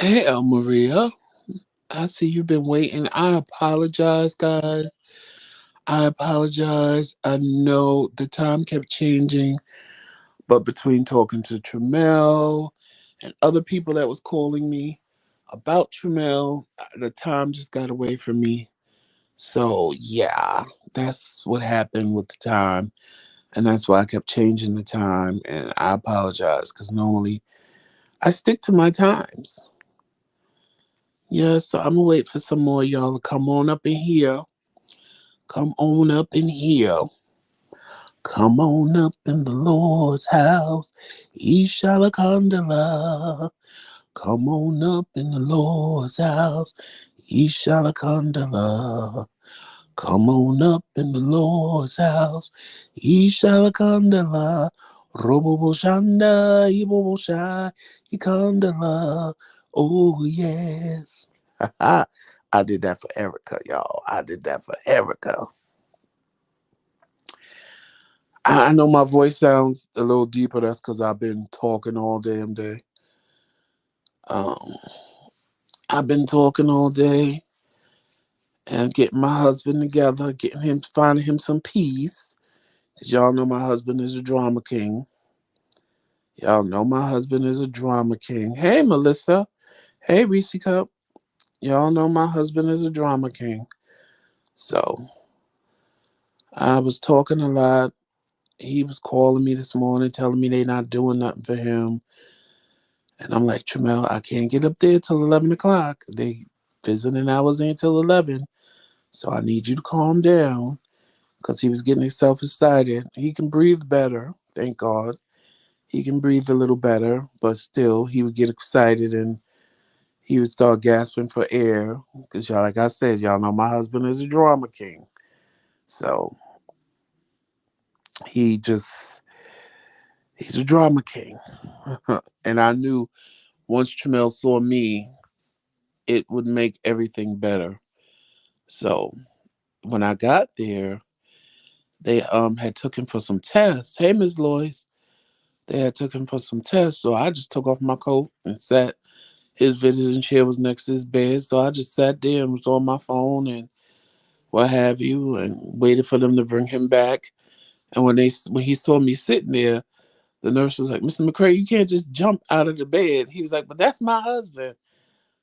Hey, Maria. I see you've been waiting. I apologize, guys. I apologize. I know the time kept changing, but between talking to Trimell and other people that was calling me about Trimell, the time just got away from me. So, yeah, that's what happened with the time. And that's why I kept changing the time. And I apologize because normally I stick to my times. Yeah, so I'm gonna wait for some more y'all to come on up in here. Come on up in here. Come on up in the Lord's house. Ishalakandala. Come on up in the Lord's house. Ishalakandala. Come on up in the Lord's house. Ishalakandala. Robo Shanda. Ibo Shai. Ikandala. Oh, yes. I did that for Erica, y'all. I did that for Erica. I know my voice sounds a little deeper. That's because I've been talking all damn day. Um, I've been talking all day and getting my husband together, getting him, finding him some peace. Cause y'all know my husband is a drama king. Y'all know my husband is a drama king. Hey, Melissa. Hey, Reese Cup. Y'all know my husband is a drama king. So I was talking a lot. He was calling me this morning, telling me they not doing nothing for him. And I'm like, Trimell, I can't get up there till 11 o'clock. They visiting hours ain't till 11. So I need you to calm down because he was getting himself excited. He can breathe better, thank God. He can breathe a little better, but still, he would get excited and he would start gasping for air. Because, y'all, like I said, y'all know my husband is a drama king. So he just, he's a drama king. And I knew once Tramel saw me, it would make everything better. So when I got there, they had took him for some tests. Hey, Miss Lois. They had took him for some tests, so I just took off my coat and sat. His visiting chair was next to his bed, so I just sat there and was on my phone and what have you, and waited for them to bring him back. And when he saw me sitting there, the nurse was like, "Mr. McCrae, you can't just jump out of the bed." He was like, "But that's my husband."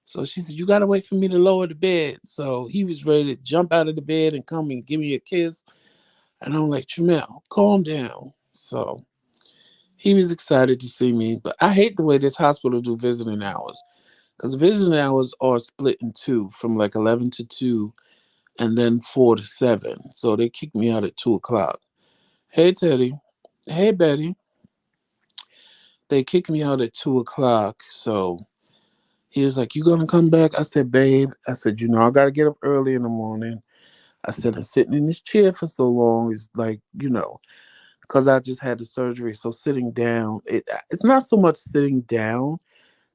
So she said, "You gotta wait for me to lower the bed." So he was ready to jump out of the bed and come and give me a kiss. And I'm like, Tramell, calm down. So he was excited to see me, but I hate the way this hospital do visiting hours because visiting hours are split in two from like 11 to 2 and then 4 to 7. So they kicked me out at 2 o'clock. Hey, Teddy. Hey, Betty. They kicked me out at 2 o'clock. So he was like, "You gonna come back?" I said, "Babe," I said, I got to get up early in the morning. I said, "I'm sitting in this chair for so long is like, because I just had the surgery. So sitting down, it's not so much sitting down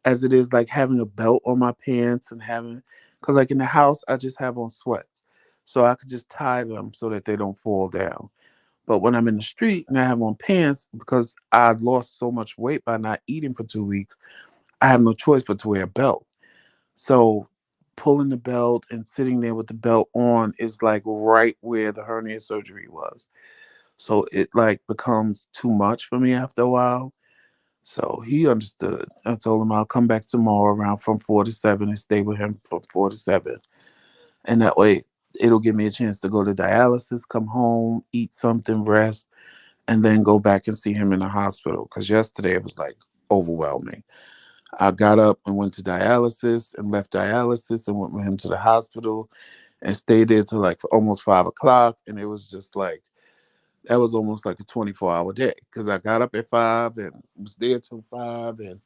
as it is like having a belt on my pants and having, because like in the house, I just have on sweats. So I could just tie them so that they don't fall down. But when I'm in the street and I have on pants, because I lost so much weight by not eating for 2 weeks, I have no choice but to wear a belt. So pulling the belt and sitting there with the belt on is like right where the hernia surgery was. So it like becomes too much for me after a while. So he understood. I told him I'll come back tomorrow around from 4 to 7 and stay with him from 4 to 7. And that way it'll give me a chance to go to dialysis, come home, eat something, rest, and then go back and see him in the hospital. Because yesterday it was like overwhelming. I got up and went to dialysis and left dialysis and went with him to the hospital and stayed there till like almost 5 o'clock. And it was just like, that was almost like a 24-hour day because I got up at 5 and was there till 5. And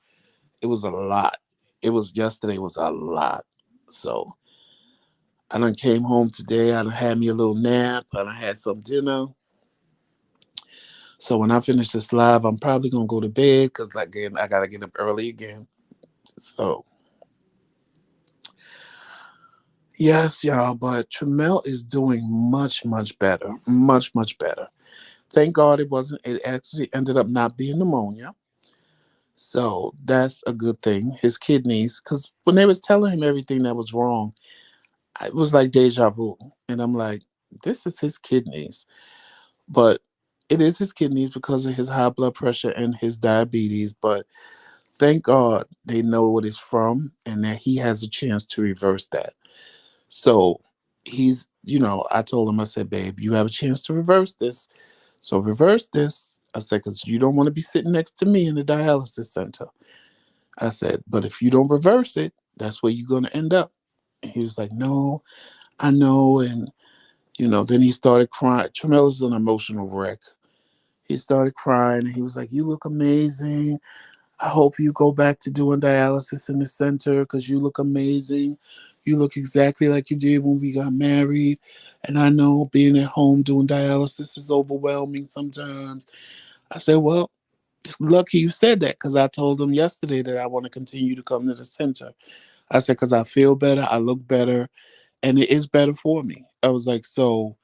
it was a lot. Yesterday was a lot. So I done came home today. I done had me a little nap. I done had some dinner. So when I finish this live, I'm probably going to go to bed because, like, again, I got to get up early again. So yes, y'all, but Tramell is doing much, much better. Much, much better. Thank God it actually ended up not being pneumonia. So that's a good thing. His kidneys, because when they was telling him everything that was wrong, it was like deja vu. And I'm like, this is his kidneys. But it is his kidneys because of his high blood pressure and his diabetes. But thank God they know what it's from and that he has a chance to reverse that. So I told him, I said, babe, you have a chance to reverse this. So reverse this. I said, because you don't want to be sitting next to me in the dialysis center. I said, but if you don't reverse it, that's where you're going to end up. And he was like, no, I know. And, then he started crying. Trimell is an emotional wreck. He started crying and he was like, you look amazing. I hope you go back to doing dialysis in the center because you look amazing. You look exactly like you did when we got married. And I know being at home doing dialysis is overwhelming sometimes. I said, well, it's lucky you said that because I told him yesterday that I want to continue to come to the center. I said, because I feel better, I look better, and it is better for me. I was like, so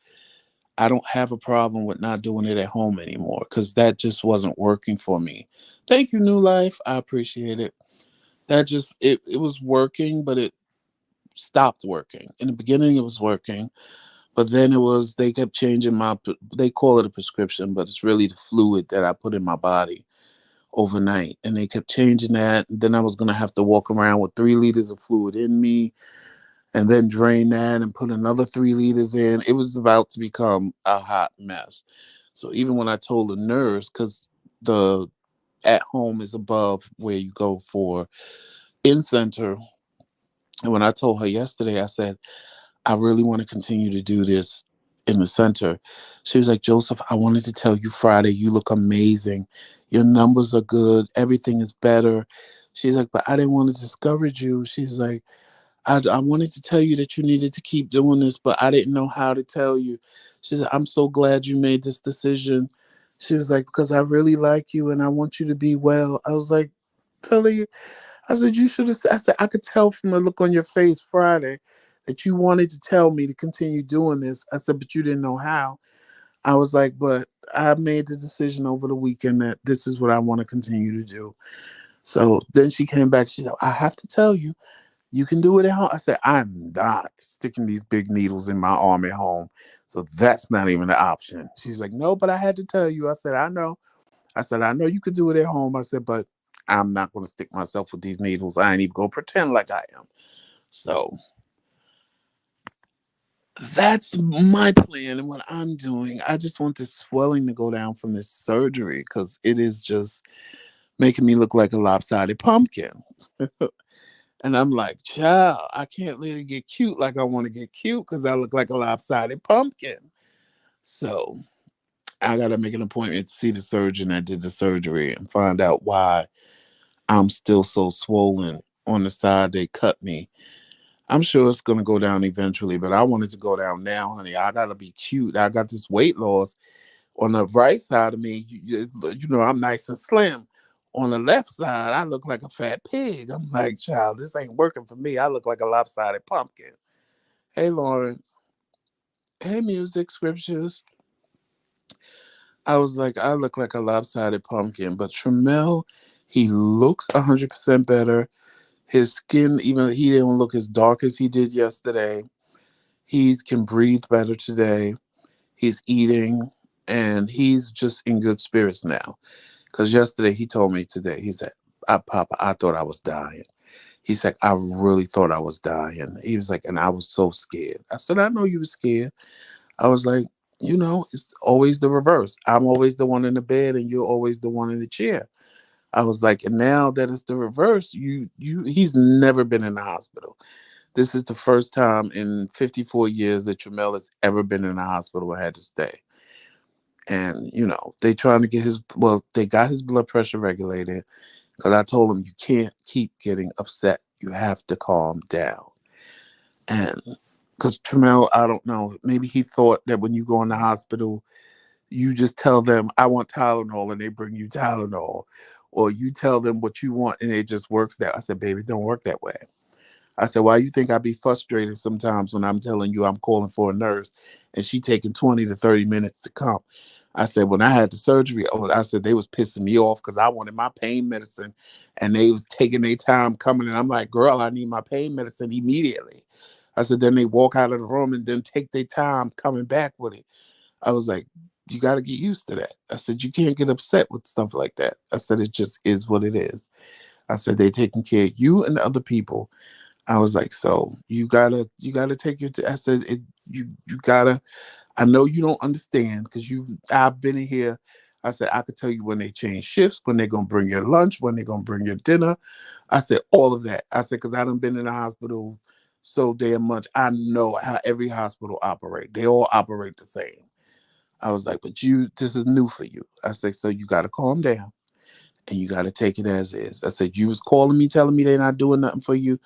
I don't have a problem with not doing it at home anymore because that just wasn't working for me. Thank you, New Life. I appreciate it. That just, it was working, but it stopped working. In the beginning, it was working, but then they kept changing they call it a prescription, but it's really the fluid that I put in my body overnight. And they kept changing that. And then I was going to have to walk around with 3 liters of fluid in me and then drain that and put another 3 liters in. It was about to become a hot mess. So even when I told the nurse, because the at home is above where you go for in center, and when I told her yesterday, I said, I really want to continue to do this in the center. She was like, Joseph, I wanted to tell you Friday, you look amazing. Your numbers are good. Everything is better. She's like, but I didn't want to discourage you. She's like, I wanted to tell you that you needed to keep doing this, but I didn't know how to tell you. She said, I'm so glad you made this decision. She was like, because I really like you and I want you to be well. I was like, really? I said, you should have. I said, I could tell from the look on your face Friday that you wanted to tell me to continue doing this. I said, but you didn't know how. I was like, but I made the decision over the weekend that this is what I want to continue to do. So then she came back. She said, I have to tell you, you can do it at home. I said, I'm not sticking these big needles in my arm at home. So that's not even an option. She's like, no, but I had to tell you. I said, I know. I said, I know you could do it at home. I said, but I'm not going to stick myself with these needles. I ain't even going to pretend like I am. So that's my plan and what I'm doing. I just want this swelling to go down from this surgery because it is just making me look like a lopsided pumpkin. And I'm like, child, I can't really get cute like I want to get cute because I look like a lopsided pumpkin. So I got to make an appointment to see the surgeon that did the surgery and find out why I'm still so swollen on the side they cut me. I'm sure it's going to go down eventually, but I want it to go down now, honey. I got to be cute. I got this weight loss on the right side of me. I'm nice and slim. On the left side, I look like a fat pig. I'm like, child, this ain't working for me. I look like a lopsided pumpkin. Hey, Lawrence. Hey, music scriptures. I was like, I look like a lopsided pumpkin. But Trimell, he looks 100% better. His skin, even he didn't look as dark as he did yesterday. He can breathe better today. He's eating and he's just in good spirits now. Because yesterday he told me today, he said, Papa, I thought I was dying. He's like, I really thought I was dying. He was like, and I was so scared. I said, I know you were scared. I was like, it's always the reverse. I'm always the one in the bed and you're always the one in the chair. I was like, and now that it's the reverse, he's never been in the hospital. This is the first time in 54 years that Tramell has ever been in the hospital and had to stay. And, they trying to they got his blood pressure regulated because I told him you can't keep getting upset. You have to calm down. And because Tramell, I don't know, maybe he thought that when you go in the hospital, you just tell them, I want Tylenol, and they bring you Tylenol. Or you tell them what you want, and it just works that. I said, baby, it don't work that way. I said, why you think I be frustrated sometimes when I'm telling you I'm calling for a nurse and she taking 20 to 30 minutes to come? I said, when I had the surgery, oh, I said they was pissing me off because I wanted my pain medicine, and they was taking their time coming. And I'm like, girl, I need my pain medicine immediately. I said, then they walk out of the room and then take their time coming back with it. I was like, you got to get used to that. I said, you can't get upset with stuff like that. I said, it just is what it is. I said, they taking care of you and the other people. I was like, so you gotta take your. I said, you gotta. I know you don't understand because I've been in here. I said, I could tell you when they change shifts, when they're gonna bring your lunch, when they're gonna bring your dinner. I said all of that. I said because I done been in the hospital so damn much. I know how every hospital operate. They all operate the same. I was like, but this is new for you. I said, so you got to calm down and you got to take it as is. I said, you was calling me, telling me they're not doing nothing for you.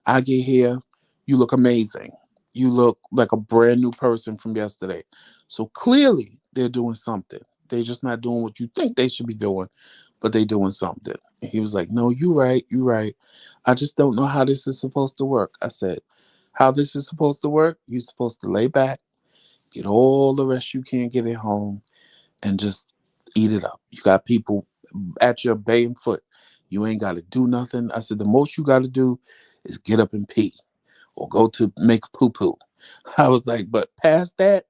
I get here, you look amazing. You look like a brand new person from yesterday. So clearly they're doing something. They're just not doing what you think they should be doing, but they're doing something. And he was like, no, you right, you right. I just don't know how this is supposed to work. I said, how this is supposed to work, you're supposed to lay back, get all the rest you can get at home, and just eat it up. You got people at your baying foot. You ain't got to do nothing. I said, the most you got to do is get up and pee or go to make poo poo. I was like, but past that,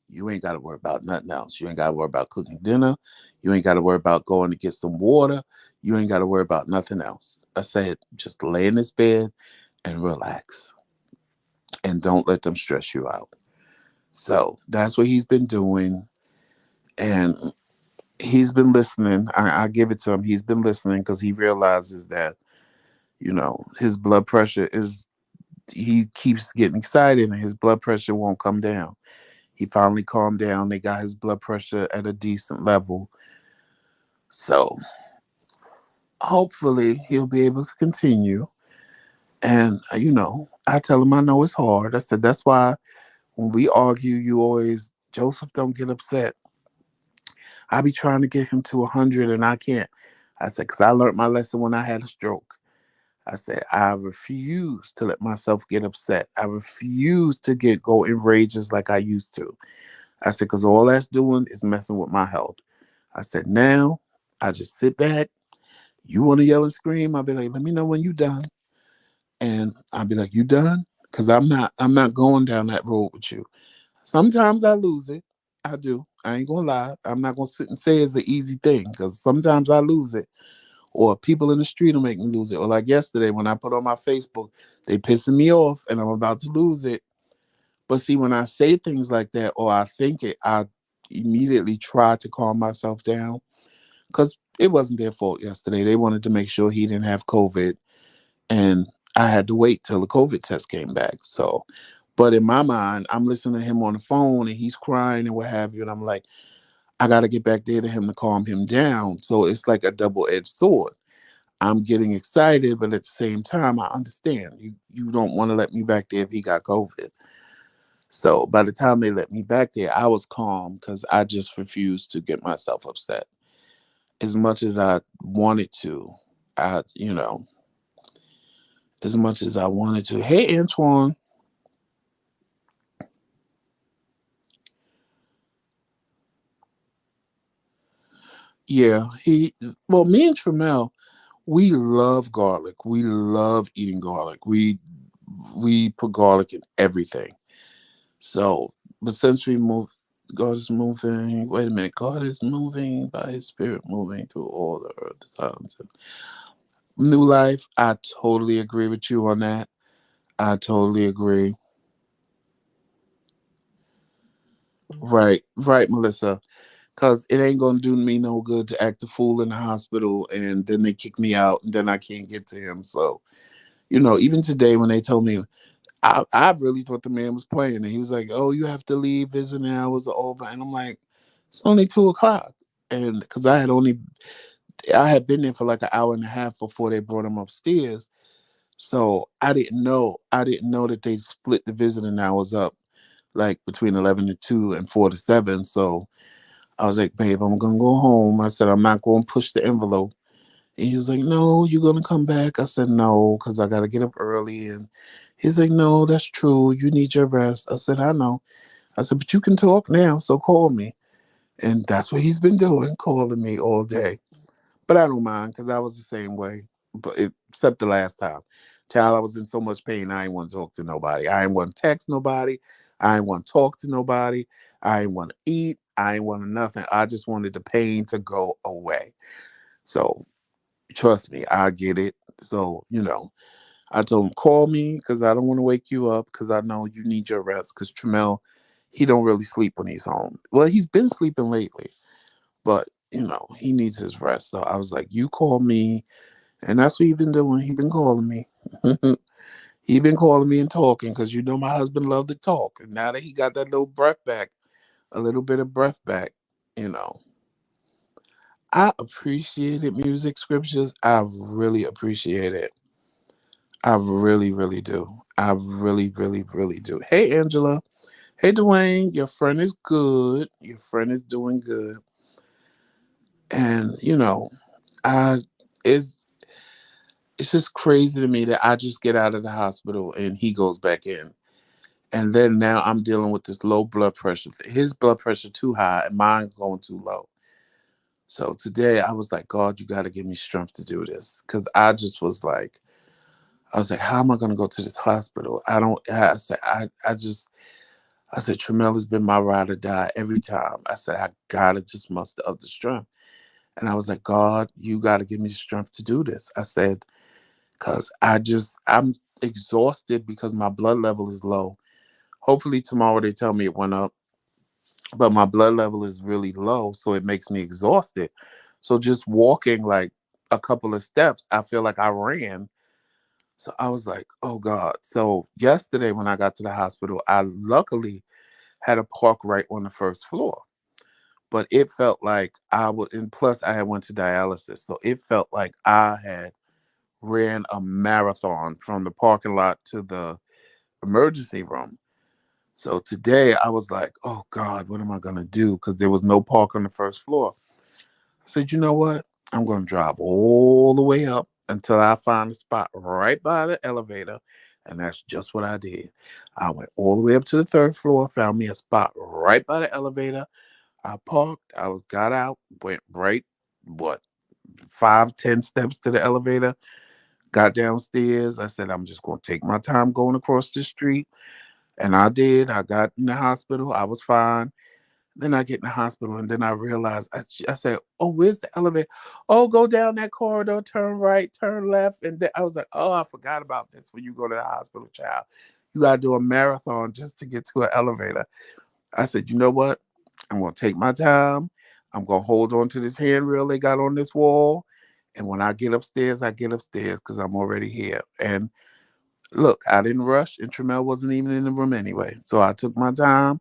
you ain't got to worry about nothing else. You ain't got to worry about cooking dinner. You ain't got to worry about going to get some water. You ain't got to worry about nothing else. I said, just lay in this bed and relax and don't let them stress you out. So that's what he's been doing. And he's been listening. I give it to him. He's been listening because he realizes that, his blood pressure he keeps getting excited and his blood pressure won't come down. He finally calmed down. They got his blood pressure at a decent level. So hopefully he'll be able to continue. And, I tell him I know it's hard. I said, that's why when we argue, you always, Joseph, don't get upset. I be trying to get him to 100 and I can't. I said, because I learned my lesson when I had a stroke. I said, I refuse to let myself get upset. I refuse to go in rages like I used to. I said, because all that's doing is messing with my health. I said, now I just sit back. You want to yell and scream? I'll be like, let me know when you done. And I'll be like, you done? Because I'm not going down that road with you. Sometimes I lose it. I do. I ain't gonna lie. I'm not gonna sit and say it's an easy thing because sometimes I lose it. Or people in the street will make me lose it. Or like yesterday when I put on my Facebook, they pissing me off and I'm about to lose it. But see, when I say things like that or I think it, I immediately try to calm myself down because it wasn't their fault yesterday. They wanted to make sure he didn't have COVID. And I had to wait till the COVID test came back. So, but in my mind, I'm listening to him on the phone and he's crying and what have you. And I'm like, I got to get back there to him to calm him down. So it's like a double-edged sword. I'm getting excited, but at the same time, I understand you don't want to let me back there if he got COVID. So by the time they let me back there, I was calm because I just refused to get myself upset. As much as I wanted to, I, as much as I wanted to. Hey, Antoine. Yeah, me and Trimell, we love garlic. We love eating garlic. We put garlic in everything. So, but since we moved, God is moving. Wait a minute, God is moving by His Spirit, moving through all the earth. Sounds new life. I totally agree with you on that. I totally agree. Right, right, Melissa. Because it ain't gonna do me no good to act a fool in the hospital, and then they kick me out, and then I can't get to him. So, even today when they told me I really thought the man was playing. And he was like, oh, you have to leave. Visiting hours are over. And I'm like, it's only 2 o'clock. And because I had been there for like an hour and a half before they brought him upstairs. So I didn't know. I didn't know that they split the visiting hours up like between 11 to 2 and 4 to 7. So I was like, babe, I'm going to go home. I said, I'm not going to push the envelope. And he was like, no, you're going to come back. I said, no, because I got to get up early. And he's like, no, that's true. You need your rest. I said, I know. I said, but you can talk now, so call me. And that's what he's been doing, calling me all day. But I don't mind because I was the same way. Except the last time. Child, I was in so much pain, I ain't want to talk to nobody. I ain't want to text nobody. I ain't want to talk to nobody. I ain't want to eat. I ain't want to nothing. I just wanted the pain to go away. So trust me, I get it. So, I told him, call me because I don't want to wake you up because I know you need your rest because Trimell, he don't really sleep when he's home. Well, he's been sleeping lately, but, he needs his rest. So I was like, you call me. And that's what he been doing. He been calling me. He been calling me and talking because my husband loved to talk. And now that he got that little breath back, a little bit of breath back, you know, I appreciated music scriptures. I really appreciate it. I really, really do. I really, really, really do. Hey, Angela. Hey, Dwayne. Your friend is good. Your friend is doing good. And, I it's it's just crazy to me that I just get out of the hospital and he goes back in. And then now I'm dealing with this low blood pressure. His blood pressure too high and mine going too low. So today I was like, God, you got to give me strength to do this. Cause I was like, how am I going to go to this hospital? I said, I said, Trimell has been my ride or die every time. I said, I got to just muster up the strength. And I was like, God, you got to give me the strength to do this. I said, cause I'm exhausted because my blood level is low. Hopefully tomorrow they tell me it went up, but my blood level is really low, so it makes me exhausted. So just walking like a couple of steps, I feel like I ran. So I was like, oh God. So yesterday when I got to the hospital, I luckily had a park right on the first floor. But it felt like I was, and plus I had went to dialysis. So it felt like I had ran a marathon from the parking lot to the emergency room. So today I was like, oh God, what am I going to do? Because there was no park on the first floor. I said, you know what? I'm going to drive all the way up until I find a spot right by the elevator. And that's just what I did. I went all the way up to the third floor, found me a spot right by the elevator. I parked, got out, went right, what, 5, 10 steps to the elevator, got downstairs. I said, I'm just going to take my time going across the street. And I did. I got in the hospital. I was fine. Then I get in the hospital, and then I realized, I said, oh, where's the elevator? Oh, go down that corridor, turn right, turn left. And then I was like, oh, I forgot about this when you go to the hospital, child. You got to do a marathon just to get to an elevator. I said, you know what? I'm going to take my time. I'm going to hold on to this handrail they got on this wall. And when I get upstairs because I'm already here. And look, I didn't rush, and Trimell wasn't even in the room anyway. So I took my time.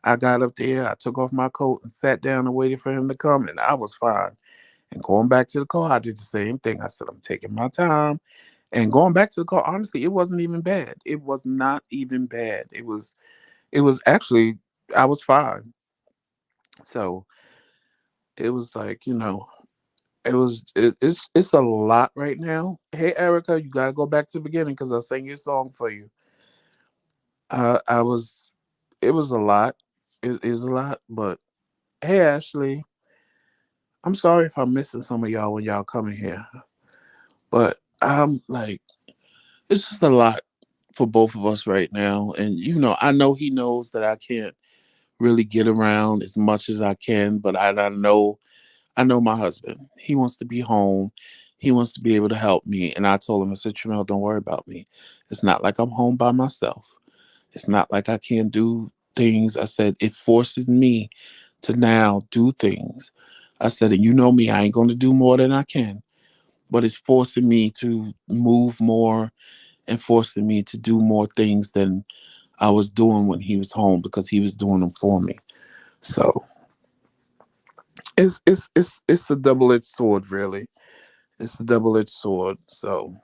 I got up there, I took off my coat and sat down and waited for him to come, and I was fine. And going back to the car, I did the same thing. I said, I'm taking my time. And going back to the car, honestly, it wasn't even bad. It was not even bad. It was actually, I was fine. So it was like, it's a lot right now. Hey Erica, you gotta go back to the beginning because I sang your song for you. I was it was a lot. It is a lot, but hey Ashley, I'm sorry if I'm missing some of y'all when y'all coming here, but I'm like, it's just a lot for both of us right now. And I know he knows that I can't really get around as much as I can, but I know my husband. He wants to be home. He wants to be able to help me. And I told him, I said, Tramell, don't worry about me. It's not like I'm home by myself. It's not like I can't do things. I said, it forces me to now do things. I said, and you know me, I ain't going to do more than I can, but it's forcing me to move more and forcing me to do more things than I was doing when he was home because he was doing them for me. So it's a double edged sword, really. It's a double edged sword. So,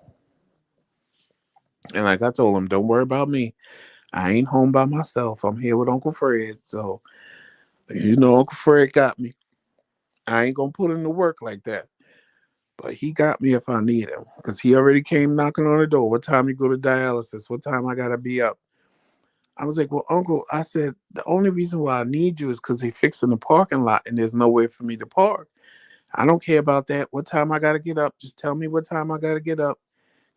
and like I told him, don't worry about me. I ain't home by myself. I'm here with Uncle Fred. So, Uncle Fred got me. I ain't gonna put in the work like that. But he got me if I need him. Because he already came knocking on the door. What time you go to dialysis? What time I gotta be up? I was like, well, Uncle, I said, the only reason why I need you is because they fixing the parking lot and there's nowhere for me to park. I don't care about that. What time I got to get up? Just tell me what time I got to get up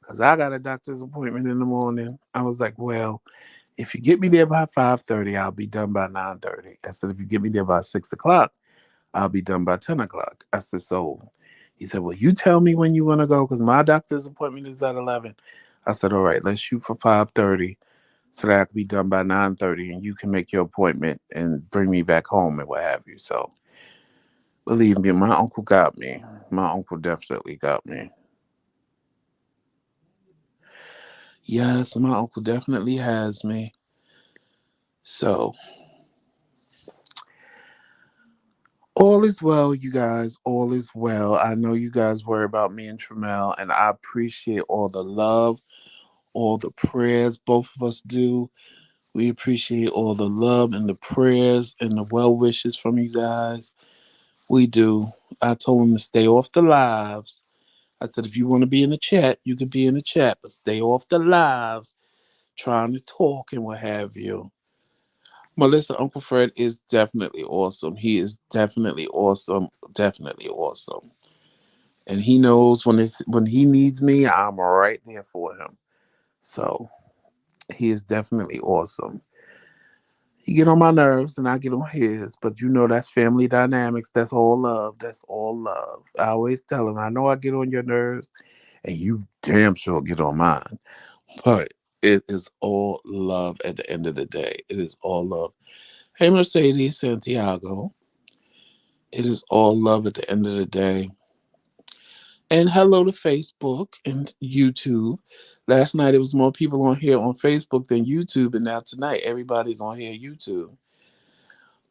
because I got a doctor's appointment in the morning. I was like, well, if you get me there by 5:30, I'll be done by 9:30. I said, if you get me there by 6 o'clock, I'll be done by 10 o'clock. I said, so he said, well, you tell me when you want to go because my doctor's appointment is at 11. I said, all right, let's shoot for 5:30 so that I can be done by 9:30 and you can make your appointment and bring me back home and what have you. So believe me, my uncle got me. My uncle definitely got me. Yes, my uncle definitely has me. So all is well, you guys. All is well. I know you guys worry about me and Trimell, and I appreciate all the love, all the prayers both of us do. We appreciate all the love and the prayers and the well wishes from you guys. We do. I told him to stay off the lives. I said, if you want to be in the chat, you can be in the chat, but stay off the lives, trying to talk and what have you. Melissa, Uncle Fred is definitely awesome. He is definitely awesome. Definitely awesome. And he knows when he needs me, I'm right there for him. So he is definitely awesome. He get on my nerves and I get on his, but you know that's family dynamics. That's all love. That's all love. I always tell him, I know I get on your nerves, and you damn sure get on mine. But it is all love at the end of the day. It is all love. Hey, Mercedes Santiago. It is all love at the end of the day. And hello to Facebook and YouTube. Last night it was more people on here on Facebook than YouTube, and now tonight everybody's on here YouTube.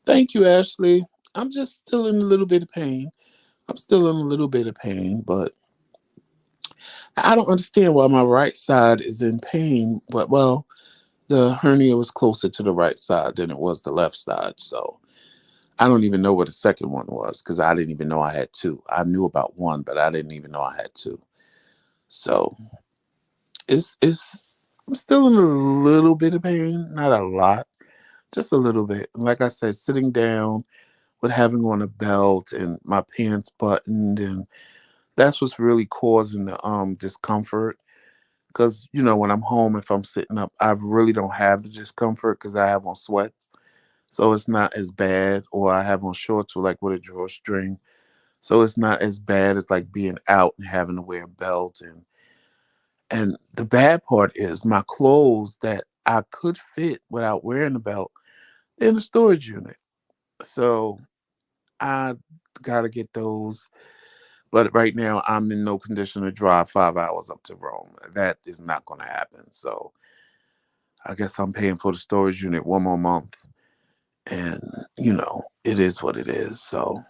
Thank you, Ashley. I'm just still in a little bit of pain. I'm still in a little bit of pain, but I don't understand why my right side is in pain. But well, the hernia was closer to the right side than it was the left side, so I don't even know what the second one was because I didn't even know I had two. I knew about one, but I didn't even know I had two. So it's I'm still in a little bit of pain, not a lot, just a little bit. Like I said, sitting down with having on a belt and my pants buttoned, and that's what's really causing the discomfort. Because when I'm home, if I'm sitting up, I really don't have the discomfort because I have on sweats, so it's not as bad. Or I have on shorts with a drawstring, so it's not as bad as like being out and having to wear a belt. And the bad part is my clothes that I could fit without wearing a belt in the storage unit. So I gotta get those. But right now I'm in no condition to drive 5 hours up to Rome. That is not gonna happen. So I guess I'm paying for the storage unit one more month. And it is what it is. So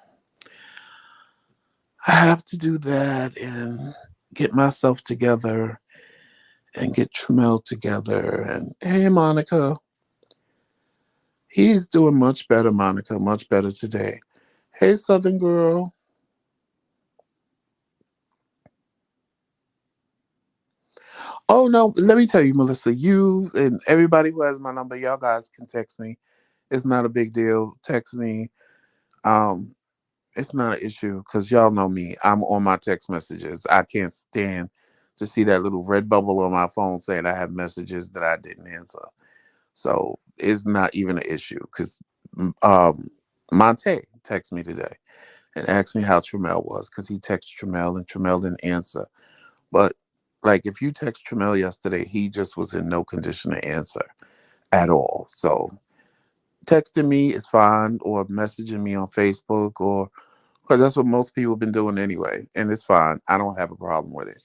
I have to do that and get myself together and get Trimell together. And hey, Monica, he's doing much better, Monica, much better today. Hey, Southern girl. Oh, no, let me tell you, Melissa, you and everybody who has my number, y'all guys can text me. It's not a big deal. Text me. Um, it's not an issue because y'all know me. I'm on my text messages. I can't stand to see that little red bubble on my phone saying I have messages that I didn't answer. So it's not even an issue because um, Monte texted me today and asked me how Trimell was because he texted Trimell and Trimell didn't answer. But like if you text Trimell yesterday, he just was in no condition to answer at all. So texting me is fine or messaging me on Facebook or because that's what most people have been doing anyway. And it's fine. I don't have a problem with it.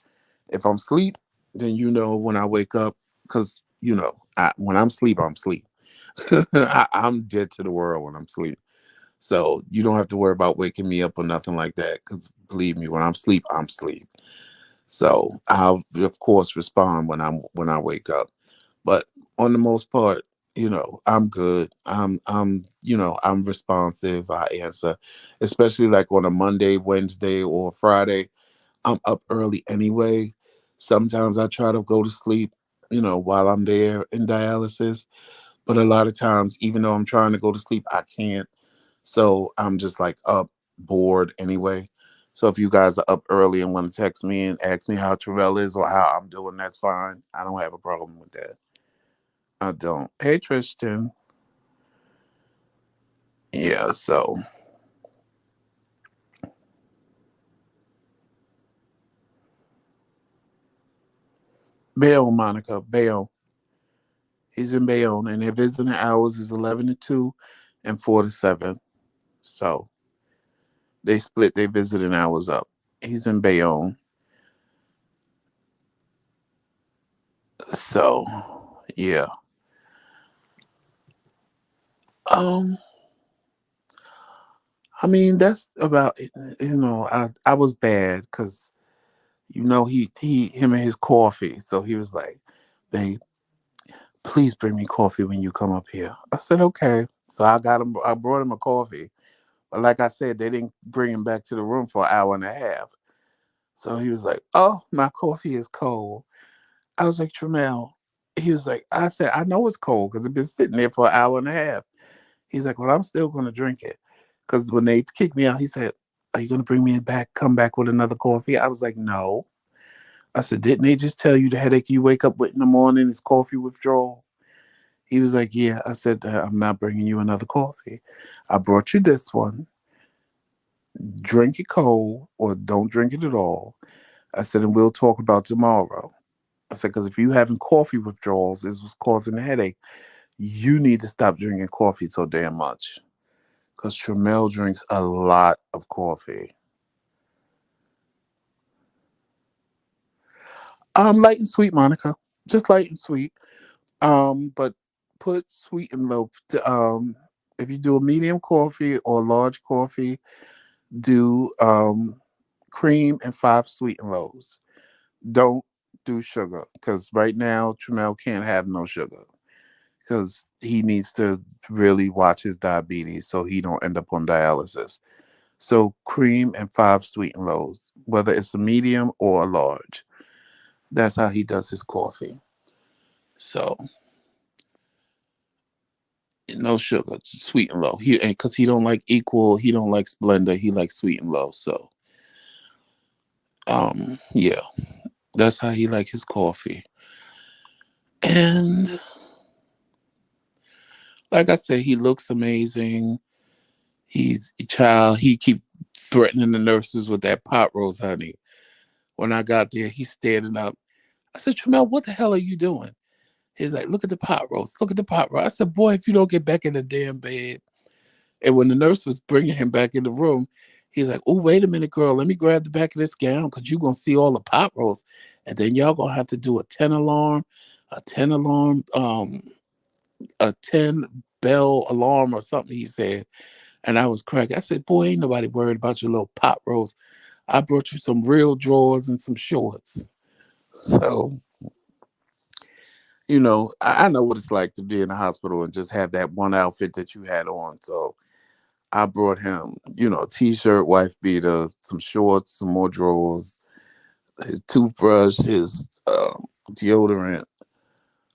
If I'm asleep, then when I wake up, because when I'm asleep, I'm asleep. I'm dead to the world when I'm asleep. So you don't have to worry about waking me up or nothing like that. Because believe me, when I'm asleep, I'm asleep. So I'll of course respond when I wake up. But on the most part, I'm good. I'm responsive. I answer, especially like on a Monday, Wednesday, or Friday. I'm up early anyway. Sometimes I try to go to sleep, while I'm there in dialysis. But a lot of times, even though I'm trying to go to sleep, I can't. So I'm just like up, bored anyway. So if you guys are up early and want to text me and ask me how Trimell is or how I'm doing, that's fine. I don't have a problem with that. I don't. Hey, Tristan. Yeah, so Bayonne, Monica, Bayonne. He's in Bayonne, and their visiting hours is 11 to 2 and 4 to 7. So they split their visiting hours up. He's in Bayonne. So, yeah. Um, I mean, that's about it. I was bad because him and his coffee. So he was like, "Babe, please bring me coffee when you come up here." I said, "Okay." So I brought him a coffee. But like I said, they didn't bring him back to the room for an hour and a half. So he was like, "Oh, my coffee is cold." I was like, "Trimell." He was like, I said, "I know it's cold because it's been sitting there for an hour and a half." He's like, "Well, I'm still going to drink it." Because when they kicked me out, he said, "Are you going to bring me back, come back with another coffee?" I was like, "No." I said, "Didn't they just tell you the headache you wake up with in the morning is coffee withdrawal?" He was like, "Yeah." I said, "I'm not bringing you another coffee. I brought you this one. Drink it cold or don't drink it at all." I said, "And we'll talk about tomorrow." I said, "Because if you having coffee withdrawals is what's causing the headache, you need to stop drinking coffee so damn much." Because Tramel drinks a lot of coffee. Light and sweet, Monica. Just light and sweet. But put sweet and low. If you do a medium coffee or a large coffee, do cream and 5 sweet and lows. Don't do sugar because right now Tramel can't have no sugar because he needs to really watch his diabetes so he don't end up on dialysis. So cream and 5 sweet and lows, whether it's a medium or a large. That's how he does his coffee. So no sugar, sweet and low. He because he don't like equal. He don't like Splenda. He likes sweet and low. So yeah, that's how he like his coffee. And like I said, he looks amazing. He's a child. He keep threatening the nurses with that pot roast, honey. When I got there, he's standing up. I said, "Tramel, what the hell are you doing?" He's like, "Look at the pot roast. Look at the pot roast." I said, "Boy, if you don't get back in the damn bed." And when the nurse was bringing him back in the room, he's like, "Oh, wait a minute, girl. Let me grab the back of this gown because you're going to see all the pot roast. And then y'all going to have to do a 10 alarm, a 10 bell alarm or something," he said. And I was cracking. I said, "Boy, ain't nobody worried about your little pot roast. I brought you some real drawers and some shorts." So, I know what it's like to be in the hospital and just have that one outfit that you had on. So I brought him, t-shirt, wife beater, some shorts, some more drawers, his toothbrush, his deodorant,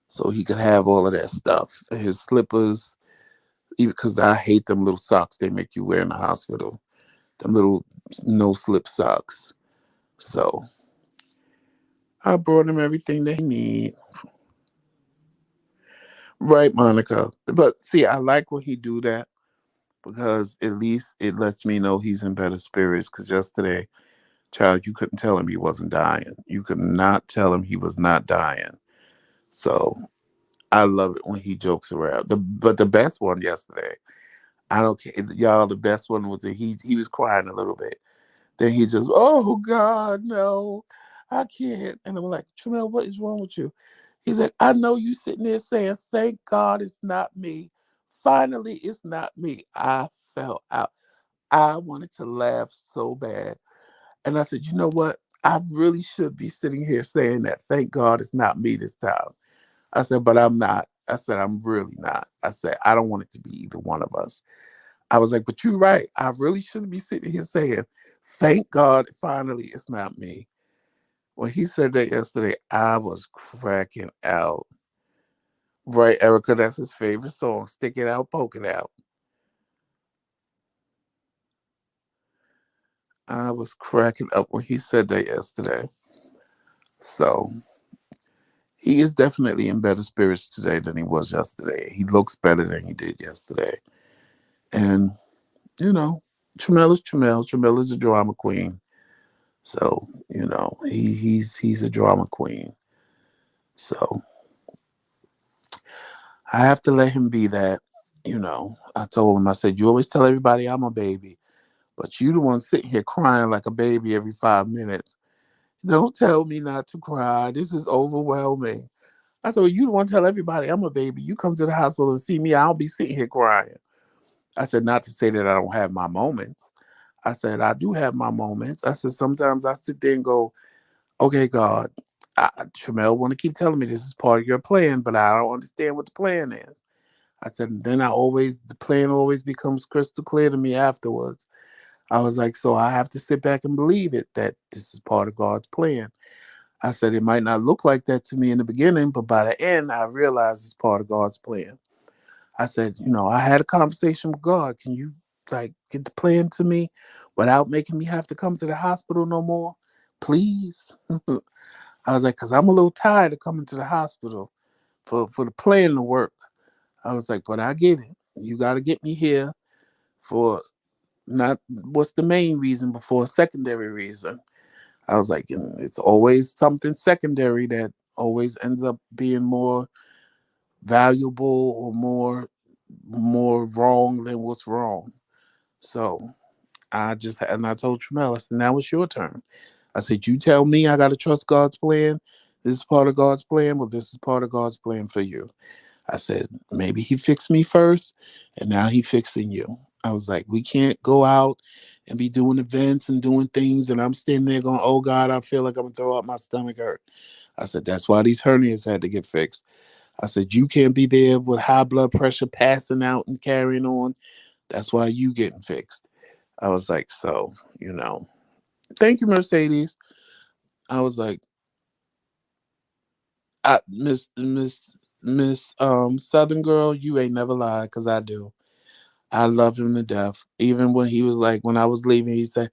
so he could have all of that stuff. His slippers, even because I hate them little socks they make you wear in the hospital. Them little no slip socks. So I brought him everything they need. Right, Monica. But see, I like when he do that because at least it lets me know he's in better spirits. Because yesterday, child, you couldn't tell him he wasn't dying. You could not tell him he was not dying. So I love it when he jokes around. But the best one yesterday, I don't care, y'all. The best one was that he was crying a little bit. Then he just, "Oh God, no, I can't." And I'm like, "Tramel, what is wrong with you?" He's like, "I know you sitting there saying, 'Thank God it's not me.' Finally, it's not me." I fell out. I wanted to laugh so bad. And I said, "You know what? I really should be sitting here saying that. Thank God it's not me this time." I said, "But I'm not." I said, "I'm really not." I said, "I don't want it to be either one of us." I was like, "But you're right. I really shouldn't be sitting here saying, 'Thank God finally it's not me.'" When he said that yesterday, I was cracking out. Right, Erica, that's his favorite song. Stick it out, poke it out. I was cracking up when he said that yesterday. So he is definitely in better spirits today than he was yesterday. He looks better than he did yesterday. And, you know, Trimell is Trimell. Trimell is a drama queen. So, he's a drama queen. So I have to let him be that. I told him, I said, you always tell everybody I'm a baby, but you the one sitting here crying like a baby every 5 minutes. Don't tell me not to cry. This is overwhelming. I said, well, you the one tell everybody I'm a baby. You come to the hospital and see me, I'll be sitting here crying. I said, not to say that I don't have my moments. I said, I do have my moments. I said, sometimes I sit there and go, okay, God, Tramel want to keep telling me this is part of your plan, but I don't understand what the plan is. I said, then the plan always becomes crystal clear to me afterwards. I was like, so I have to sit back and believe it, that this is part of God's plan. I said, it might not look like that to me in the beginning, but by the end, I realized it's part of God's plan. I said, I had a conversation with God. Can you get the plan to me without making me have to come to the hospital no more? Please. I was like, because I'm a little tired of coming to the hospital for the plan to work. I was like, but I get it. You got to get me here for not what's the main reason, but for a secondary reason. I was like, and it's always something secondary that always ends up being more valuable or more wrong than what's wrong. So I told Tramel, I said, now it's your turn. I said, you tell me I gotta trust God's plan. This is part of God's plan. Well, this is part of God's plan for you. I said, maybe he fixed me first, and now he fixing you. I was like, we can't go out and be doing events and doing things, and I'm standing there going, oh God, I feel like I'm gonna throw up, my stomach hurt. I said, that's why these hernias had to get fixed. I said, you can't be there with high blood pressure, passing out and carrying on. That's why you getting fixed. I was like, so, thank you, Mercedes. I was like, Miss Southern girl, you ain't never lied, because I do. I love him to death. Even when he was like, when I was leaving, he said,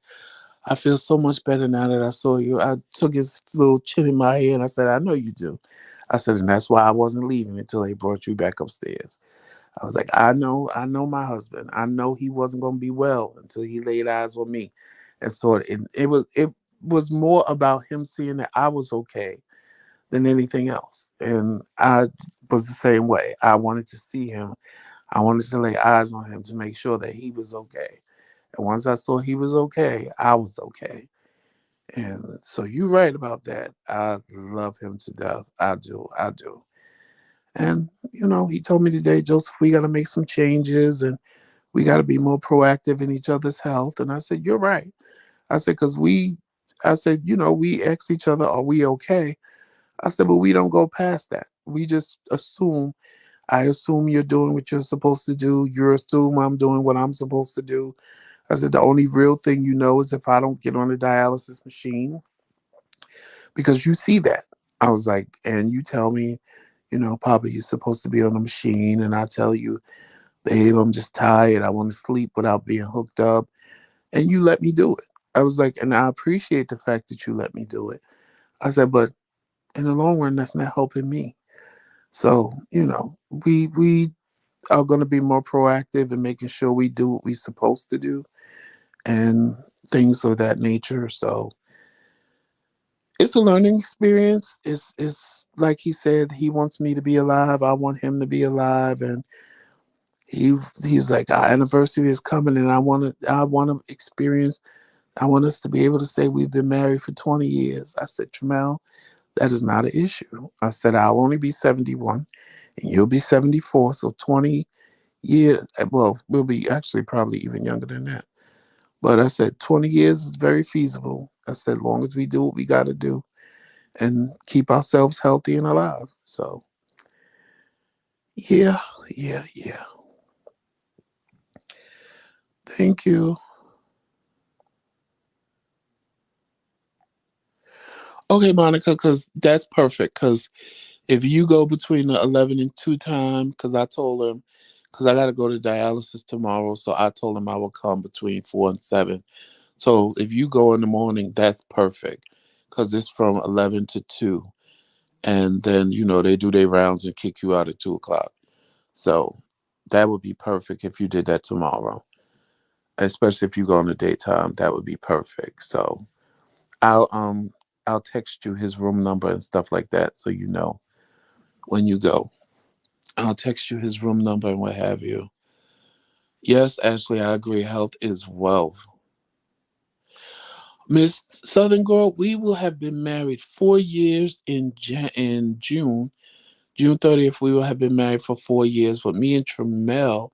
I feel so much better now that I saw you. I took his little chin in my ear and I said, I know you do. I said, and that's why I wasn't leaving until they brought you back upstairs. I was like, I know my husband. I know he wasn't going to be well until he laid eyes on me. And so it was more about him seeing that I was okay than anything else. And I was the same way. I wanted to see him. I wanted to lay eyes on him to make sure that he was okay. And once I saw he was okay, I was okay. And so you're right about that. I love him to death. I do. I do. And, he told me today, Joseph, we got to make some changes and we got to be more proactive in each other's health. And I said, you're right. I said, I said, we ask each other, are we okay? I said, but we don't go past that. We just assume. I assume you're doing what you're supposed to do. You assume I'm doing what I'm supposed to do. I said, the only real thing is if I don't get on the dialysis machine, because you see that. I was like, and you tell me, Papa, you're supposed to be on the machine. And I tell you, babe, I'm just tired. I want to sleep without being hooked up. And you let me do it. I was like, and I appreciate the fact that you let me do it. I said, but in the long run, that's not helping me. So, we are going to be more proactive in making sure we do what we're supposed to do and things of that nature. So it's a learning experience. It's like he said, he wants me to be alive. I want him to be alive, and he he's like, our anniversary is coming, and I want to experience. I want us to be able to say we've been married for 20 years. I said, Tramel, that is not an issue. I said, I'll only be 71 and you'll be 74. So 20 years, well, we'll be actually probably even younger than that. But I said, 20 years is very feasible. I said, long as we do what we got to do and keep ourselves healthy and alive. So, yeah, yeah, yeah. Thank you. Okay, Monica, because that's perfect. Because If you go between the 11 and 2 time, because I told him, because I got to go to dialysis tomorrow, so I told him I will come between 4 and 7. So if you go in the morning, that's perfect, because it's from 11 to 2. And then, they do their rounds and kick you out at 2 o'clock. So that would be perfect if you did that tomorrow, especially if you go in the daytime. That would be perfect. So I'll um I'll text you his room number and stuff like that, so you know when you go. I'll text you his room number and what have you. Yes, Ashley, I agree. Health is wealth. Miss Southern Girl, we will have been married 4 years in June. June 30th, we will have been married for 4 years. But me and Trimell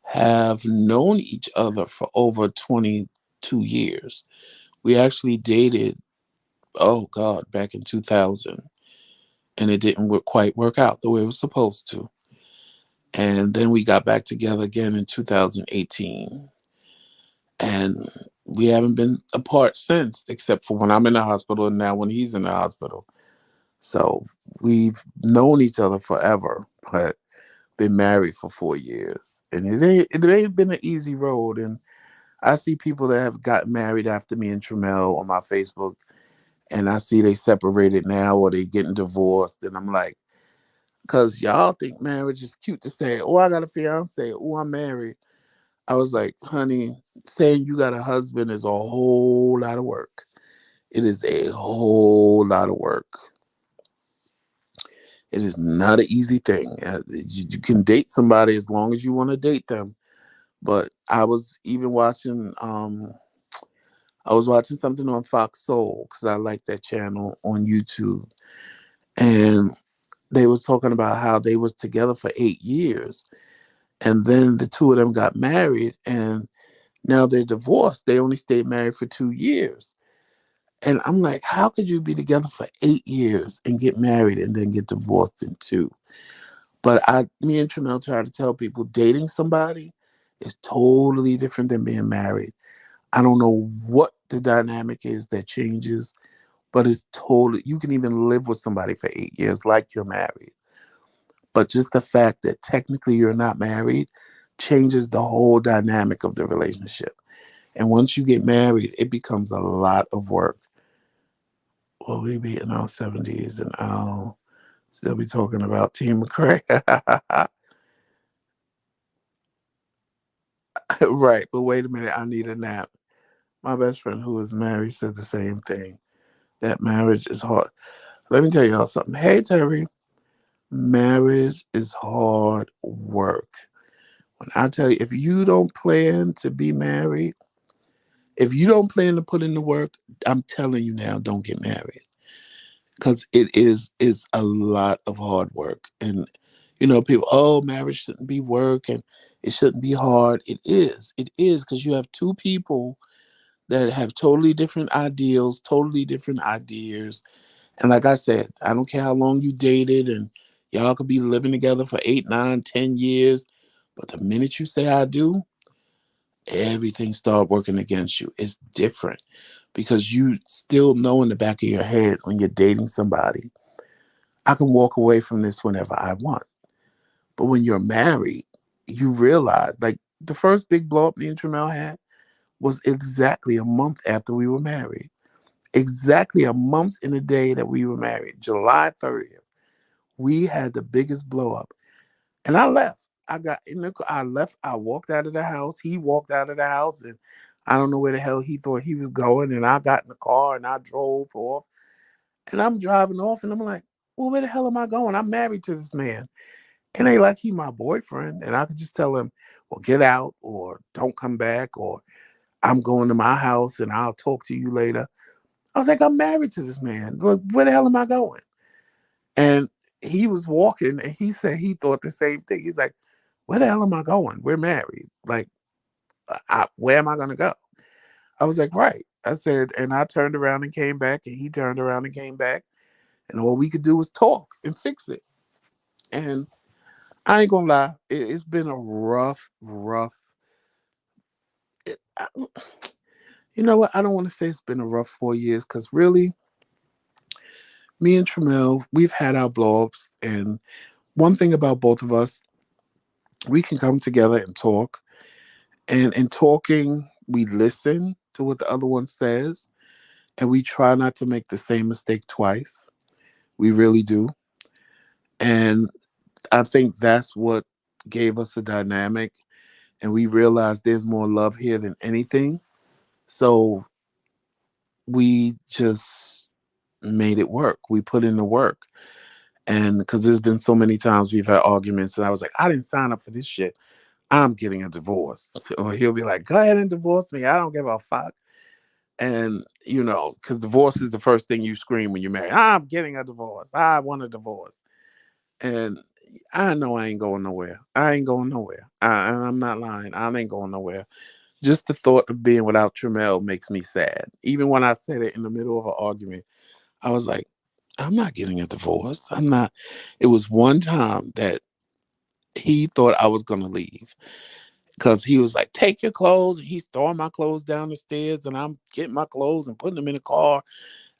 have known each other for over 22 years. We actually dated, oh God, back in 2000. And it didn't quite work out the way it was supposed to. And then we got back together again in 2018. And we haven't been apart since, except for when I'm in the hospital and now when he's in the hospital. So we've known each other forever, but been married for 4 years. And it ain't been an easy road. And I see people that have got married after me and Trimell on my Facebook, and I see they separated now or they getting divorced. And I'm like, because y'all think marriage is cute to say, oh, I got a fiance, oh, I'm married. I was like, honey, saying you got a husband is a whole lot of work. It is a whole lot of work. It is not an easy thing. You can date somebody as long as you want to date them. But I was watching something on Fox Soul because I like that channel on YouTube, and they was talking about how they was together for 8 years, and then the two of them got married, and now they're divorced. They only stayed married for 2 years. And I'm like, how could you be together for 8 years and get married and then get divorced in two? But me and Trimell try to tell people dating somebody is totally different than being married. I don't know what the dynamic is that changes, but it's totally, you can even live with somebody for 8 years like you're married. But just the fact that technically you're not married changes the whole dynamic of the relationship. And once you get married, it becomes a lot of work. Well, we be in our 70s and I'll still be talking about Team McCray. Right, but wait a minute, I need a nap. My best friend who is married said the same thing. That marriage is hard. Let me tell y'all something. Hey, Terry, marriage is hard work. When I tell you, if you don't plan to be married, if you don't plan to put in the work, I'm telling you now, don't get married. Because it's a lot of hard work. And people, oh, marriage shouldn't be work and it shouldn't be hard. It is because you have two people that have totally different ideals, totally different ideas. And like I said, I don't care how long you dated, and y'all could be living together for 8, 9, 10 years, but the minute you say I do, everything start working against you. It's different because you still know in the back of your head when you're dating somebody, I can walk away from this whenever I want. But when you're married, you realize, like, the first big blow up me and Tramel had was exactly a month after we were married. Exactly a month in the day that we were married, July 30th. We had the biggest blow up. And I left. I got in the car. I left. I walked out of the house. He walked out of the house. And I don't know where the hell he thought he was going. And I got in the car and I drove off. And I'm driving off and I'm like, well, where the hell am I going? I'm married to this man. And they like he my boyfriend. And I could just tell him, well, get out or don't come back or I'm going to my house and I'll talk to you later. I was like, I'm married to this man. Where the hell am I going? And he was walking and he said he thought the same thing. He's like, where the hell am I going? We're married. Like, where am I going to go? I was like, right. I said, and I turned around and came back, and he turned around and came back. And all we could do was talk and fix it. And I ain't going to lie, it's been a rough. It, I, you know what? I don't want to say it's been a rough 4 years because really, Me and Trimell, we've had our blow-ups, and one thing about both of us, we can come together and talk. And in talking, we listen to what the other one says, and we try not to make the same mistake twice. We really do. And I think that's what gave us a dynamic. And we realized there's more love here than anything. So we just made it work. We put in the work. And because there's been so many times we've had arguments, and I was like, I didn't sign up for this shit. I'm getting a divorce. Or he'll be like, go ahead and divorce me. I don't give a fuck. And, because divorce is the first thing you scream when you're married. I'm getting a divorce. I want a divorce. And I know I ain't going nowhere. I ain't going nowhere. And I'm not lying. I ain't going nowhere. Just the thought of being without Trimell makes me sad. Even when I said it in the middle of an argument, I was like, I'm not getting a divorce. I'm not. It was one time that he thought I was going to leave because he was like, take your clothes. And he's throwing my clothes down the stairs, and I'm getting my clothes and putting them in the car.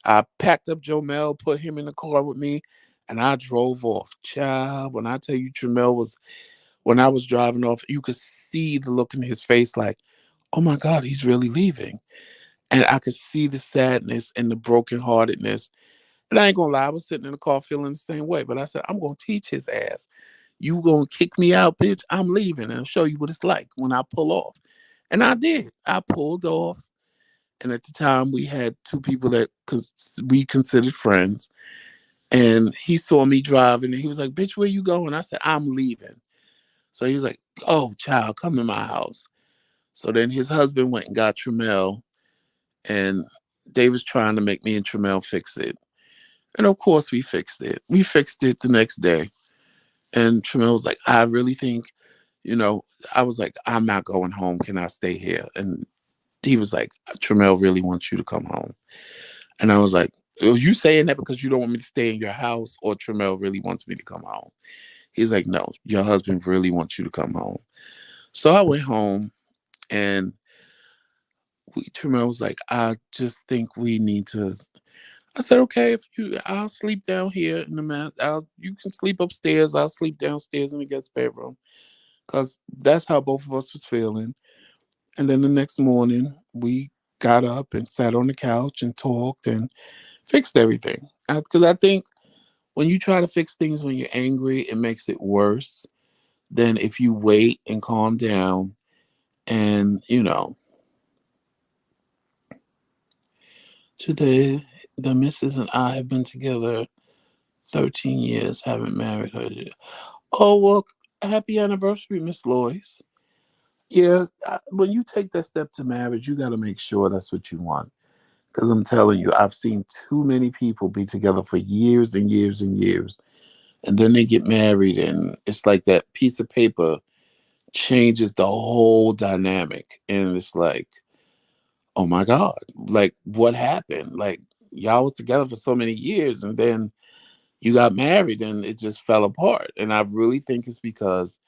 I packed up Jomel, put him in the car with me, and I drove off. Child, when I tell you Trimell was, when I was driving off, you could see the look in his face like, oh my God, he's really leaving. And I could see the sadness and the brokenheartedness. And I ain't gonna lie, I was sitting in the car feeling the same way. But I said, I'm gonna teach his ass. You gonna kick me out, bitch? I'm leaving, and I'll show you what it's like when I pull off. And I did. I pulled off. And at the time, we had two people that we considered friends. And he saw me driving, and he was like, "Bitch, where you going?" I said, "I'm leaving." So he was like, "Oh, child, come in my house." So then his husband went and got Trimell, and they was trying to make me and Trimell fix it. And of course, we fixed it. We fixed it the next day. And Trimell was like, "I really think, you know," I was like, "I'm not going home. Can I stay here?" And he was like, "Trimell really wants you to come home." And I was like, "Are you saying that because you don't want me to stay in your house, or Trimell really wants me to come home?" He's like, "No, your husband really wants you to come home." So I went home, and Trimell was like, "I just think we need to." I said, "Okay, if I'll sleep down here in the you can sleep upstairs. I'll sleep downstairs in the guest bedroom." Because that's how both of us was feeling. And then the next morning, we got up and sat on the couch and talked and fixed everything. Because I think when you try to fix things when you're angry, it makes it worse than if you wait and calm down. And, today, the missus and I have been together 13 years, haven't married her yet. Oh, well, happy anniversary, Miss Lois. Yeah, when you take that step to marriage, you got to make sure that's what you want. Because I'm telling you, I've seen too many people be together for years and years and years. And then they get married, and it's like that piece of paper changes the whole dynamic. And it's like, oh my God, like what happened? Like, y'all was together for so many years, and then you got married and it just fell apart. And I really think it's because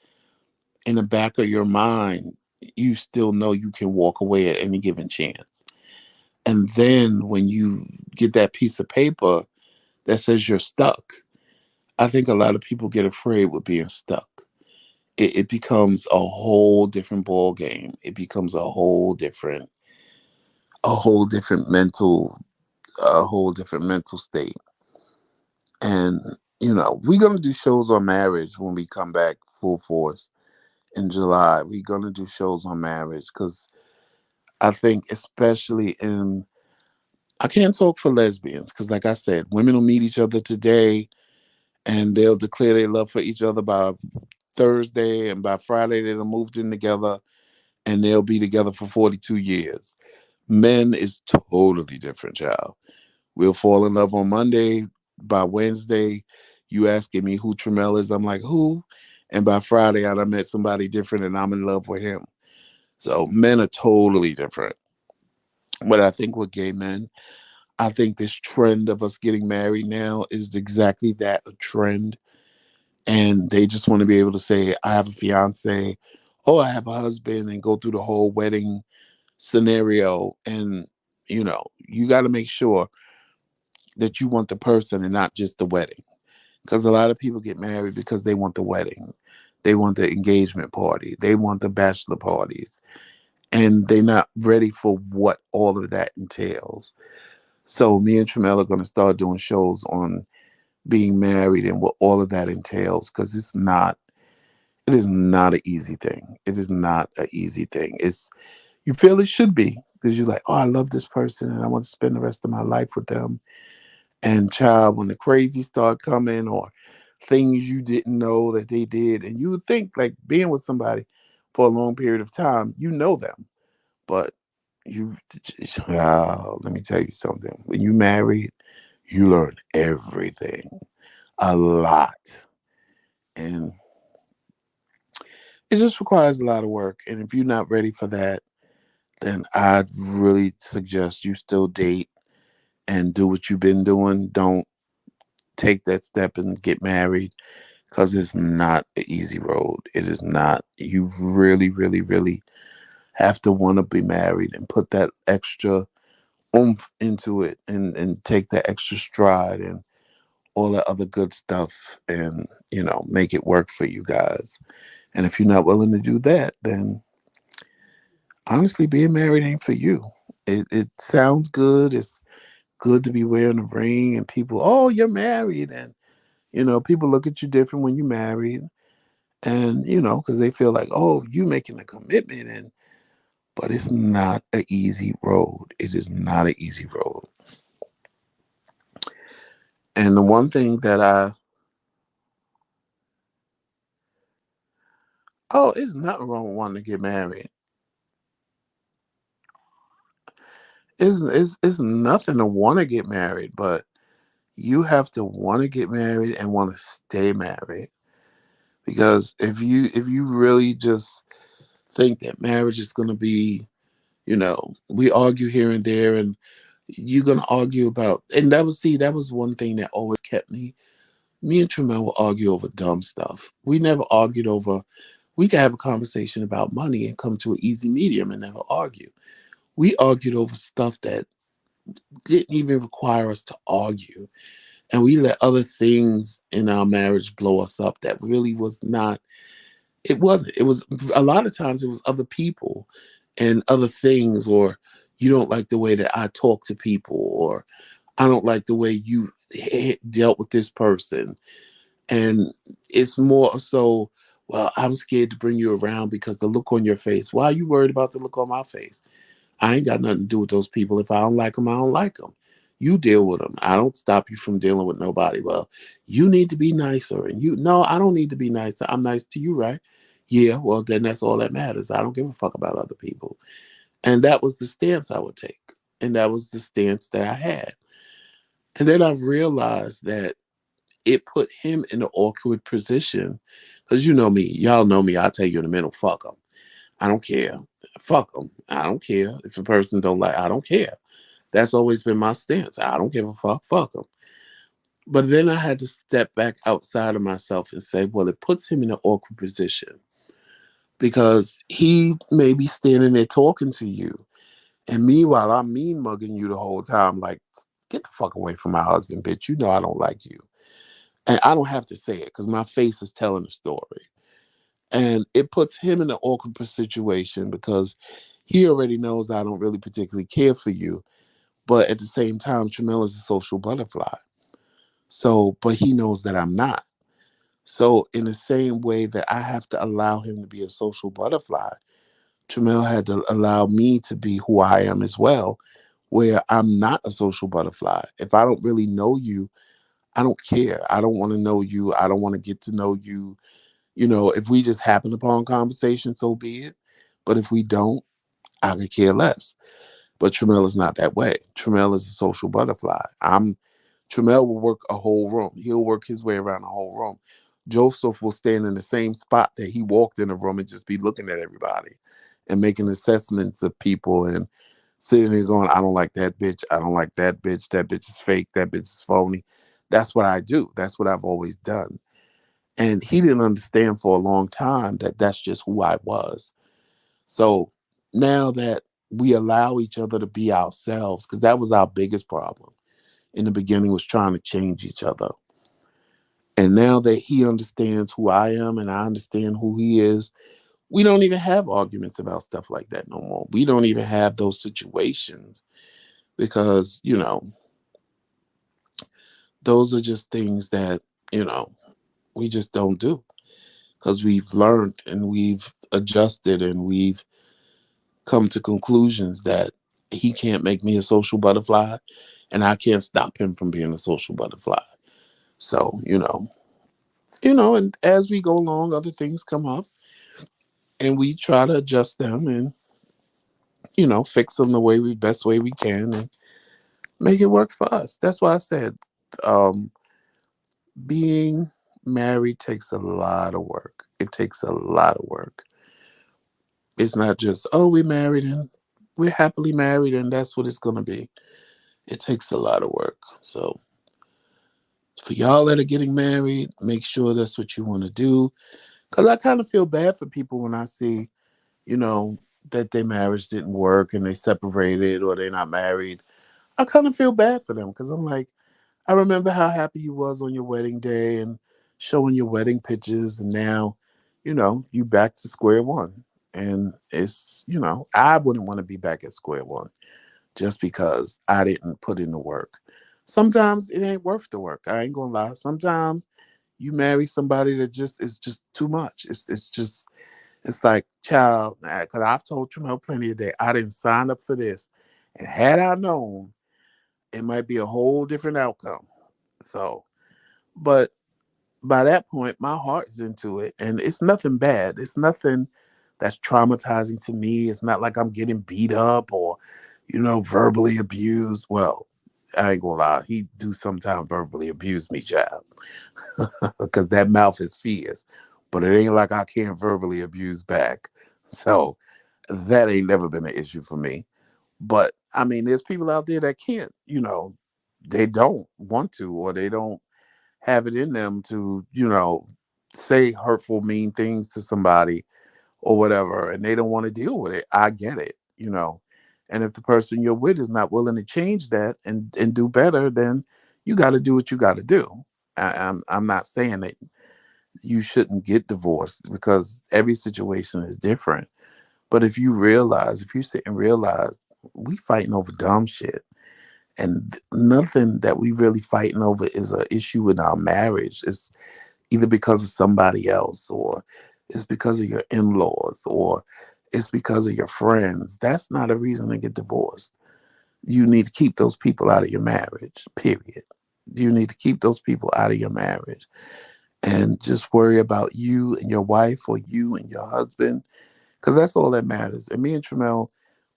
in the back of your mind, you still know you can walk away at any given chance. And then when you get that piece of paper that says you're stuck, I think a lot of people get afraid with being stuck. It becomes a whole different ball game. It becomes a whole different mental state. And we're gonna do shows on marriage when we come back full force in July. We're gonna do shows on marriage because I think, especially in, I can't talk for lesbians because, like I said, women will meet each other today and they'll declare their love for each other by Thursday, and by Friday they'll moved in together and they'll be together for 42 years. Men is totally different, child. We'll fall in love on Monday. By Wednesday, you asking me who Trimell is. I'm like, who? And by Friday, I done met somebody different and I'm in love with him. So men are totally different. But I think with gay men, I think this trend of us getting married now is exactly that, a trend. And they just want to be able to say, I have a fiance, oh, I have a husband, and go through the whole wedding scenario. And, you got to make sure that you want the person and not just the wedding. Because a lot of people get married because they want the wedding, they want the engagement party, they want the bachelor parties, and they're not ready for what all of that entails. So me and Trimell are going to start doing shows on being married and what all of that entails, because it is not an easy thing. It is not an easy thing. It's, you feel it should be, because you're like, oh, I love this person and I want to spend the rest of my life with them. And child, when the crazy start coming, or things you didn't know that they did, and you would think like being with somebody for a long period of time, you know them, but you, let me tell you something. When you married, you learn everything, a lot, and it just requires a lot of work. And if you're not ready for that, then I'd really suggest you still date and do what you've been doing. Don't take that step and get married, because it's not an easy road. It is not. You really, really, really have to want to be married and put that extra oomph into it, and take that extra stride and all that other good stuff, and, make it work for you guys. And if you're not willing to do that, then honestly, being married ain't for you. It sounds good. It's good to be wearing a ring and people, oh, you're married. And, people look at you different when you're married. And, because they feel like, oh, you making a commitment. But it's not an easy road. It is not an easy road. And the one thing that it's nothing wrong with wanting to get married. It's nothing to want to get married, but you have to want to get married and want to stay married. Because if you really just think that marriage is going to be, we argue here and there, and you're going to argue about, and that was one thing that always kept me. Me and Trimell will argue over dumb stuff. We never argued over, we could have a conversation about money and come to an easy medium and never argue. We argued over stuff that didn't even require us to argue. And we let other things in our marriage blow us up that really was not, it wasn't. It was, a lot of times it was other people and other things, or you don't like the way that I talk to people, or I don't like the way you dealt with this person. And it's more so, well, I'm scared to bring you around because the look on your face. Why are you worried about the look on my face? I ain't got nothing to do with those people. If I don't like them, I don't like them. You deal with them. I don't stop you from dealing with nobody. Well, you need to be nicer. And no, I don't need to be nicer. I'm nice to you, right? Yeah, well, then that's all that matters. I don't give a fuck about other people. And that was the stance I would take. And that was the stance that I had. And then I realized that it put him in an awkward position. Because you know me. Y'all know me. I'll tell you in a minute, fuck them. I don't care. Fuck them. I don't care. If a person don't like, I don't care. That's always been my stance. I don't give a fuck. Fuck them. But then I had to step back outside of myself and say, well, it puts him in an awkward position, because he may be standing there talking to you. And meanwhile, I'm mean mugging you the whole time. Like, get the fuck away from my husband, bitch. You know I don't like you. And I don't have to say it because my face is telling the story. And it puts him in an awkward situation, because he already knows I don't really particularly care for you. But at the same time, Tramell is a social butterfly. So, but he knows that I'm not. So, in the same way that I have to allow him to be a social butterfly, Tramell had to allow me to be who I am as well, where I'm not a social butterfly. If I don't really know you, I don't care. I don't want to know you. I don't want to get to know you. If we just happen upon conversation, so be it. But if we don't, I could care less. But Tramell is not that way. Tramell is a social butterfly. Tramell will work a whole room. He'll work his way around a whole room. Joseph will stand in the same spot that he walked in a room and just be looking at everybody and making assessments of people and sitting there going, I don't like that bitch. I don't like that bitch. That bitch is fake. That bitch is phony. That's what I do. That's what I've always done. And he didn't understand for a long time that that's just who I was. So now that we allow each other to be ourselves, because that was our biggest problem. in the beginning was trying to change each other. And now that he understands who I am and I understand who he is, we don't even have arguments about stuff like that no more. We don't even have those situations because, those are just things that, we just don't do because we've learned and we've adjusted and we've come to conclusions that he can't make me a social butterfly and I can't stop him from being a social butterfly. So, and as we go along, other things come up and we try to adjust them and, fix them the best way we can and make it work for us. That's why I said, um, being married takes a lot of work. It takes a lot of work. It's not just, oh, we married and we're happily married and that's what it's going to be. It takes a lot of work. So for y'all that are getting married, make sure that's what you want to do. Because I kind of feel bad for people when I see, you know, that their marriage didn't work and they separated or they're not married. I kind of feel bad for them because I'm like, I remember how happy you was on your wedding day and showing your wedding pictures, and now, you back to square one. And it's, I wouldn't want to be back at square one just because I didn't put in the work. Sometimes it ain't worth the work. I ain't gonna lie. Sometimes you marry somebody that just is just too much. It's like, child, because I've told Trimell plenty of day, I didn't sign up for this. And had I known, it might be a whole different outcome. So, but by that point, my heart is into it. And it's nothing bad. It's nothing that's traumatizing to me. It's not like I'm getting beat up or, verbally abused. Well, I ain't gonna lie, he do sometimes verbally abuse me, child, because that mouth is fierce. But it ain't like I can't verbally abuse back. So that ain't never been an issue for me. But I mean, there's people out there that can't, they don't want to, or they don't have it in them to, say hurtful, mean things to somebody or whatever, and they don't want to deal with it. I get it. And if the person you're with is not willing to change that and do better, then you got to do what you got to do. I'm not saying that you shouldn't get divorced because every situation is different. But if you sit and realize we fighting over dumb shit, and nothing that we really fighting over is an issue in our marriage. It's either because of somebody else, or it's because of your in-laws, or it's because of your friends. That's not a reason to get divorced. You need to keep those people out of your marriage, period. You need to keep those people out of your marriage and just worry about you and your wife or you and your husband, because that's all that matters. And me and Tramell,